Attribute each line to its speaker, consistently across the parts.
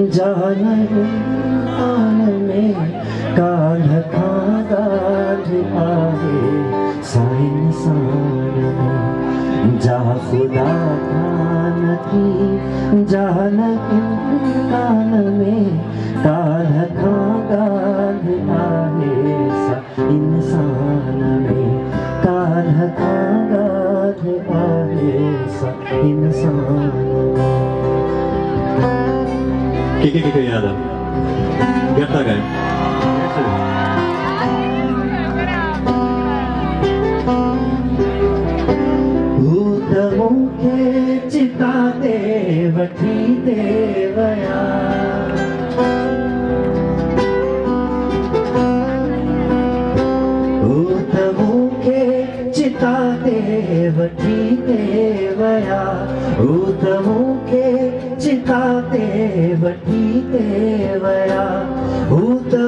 Speaker 1: जान में काल खागार आहे इंसान में जा खुदा खान की जान कान में काल खागार आहे इंसान में काल खागार आहे इंसान में
Speaker 2: के याद है गट्टा गाय
Speaker 1: मुखे चिता देवठी देवया मुखे चिता देवठी देवया मुखे चिता देवठी देवया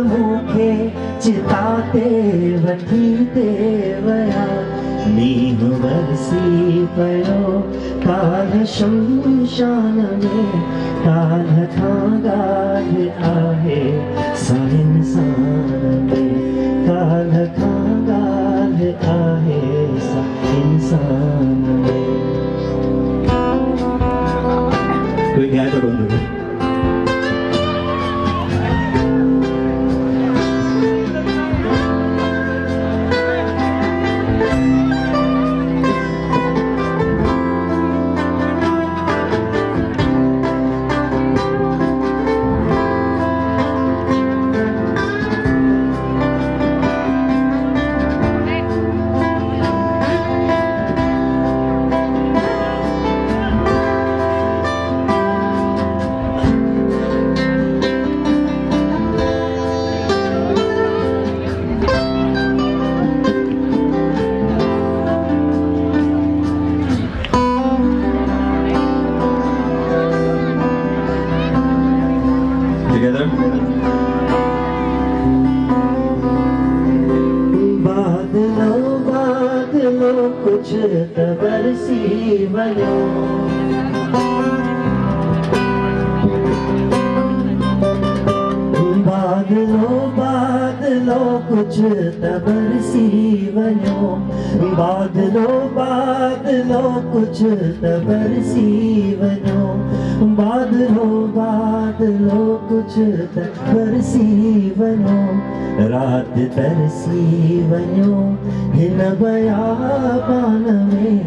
Speaker 1: मुखे चिता देवठी देवया नीह बरसी पयो काल शमशान में काल खागार आहे इंसान में काल खागार आहे इंसान में
Speaker 2: कोई गाय तो बोल दो together बादलों कुछ तबरसी बनो बादलों कुछ तबरसी बनो बादलों कुछ तबरसी बनो बादलों कुछ तरसी बनो रात तरसी बनो हिन बयाबान में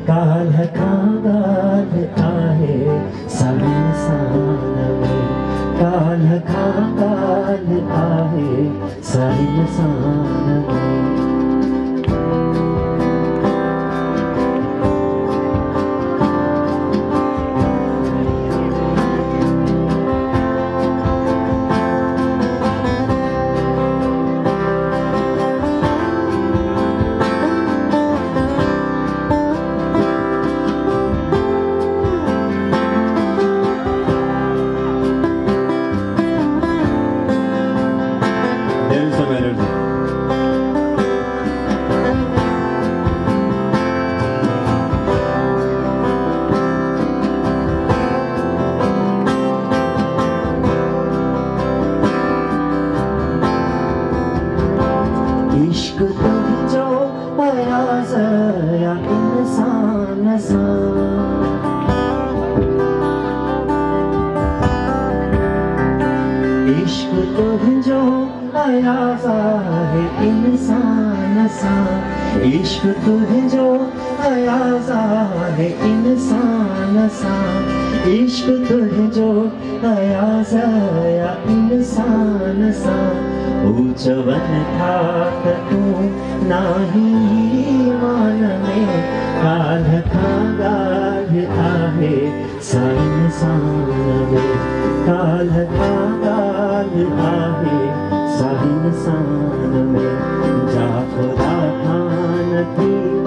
Speaker 2: काल खागार आहे इंसान में काल खागार आहे इंसान में there is some energy
Speaker 1: इश्क तुम जो पाया जया इंसान सा इश्क तुम जो पाया है इंसान सा इश्क तुम जो पाया है इंसान सा इश्क तुम जो पाया इंसान सा ऊंचवन था तू नाही मान में काल खागार आहे इंसान में काल खागार आहे इंसान में जा खुदा खान की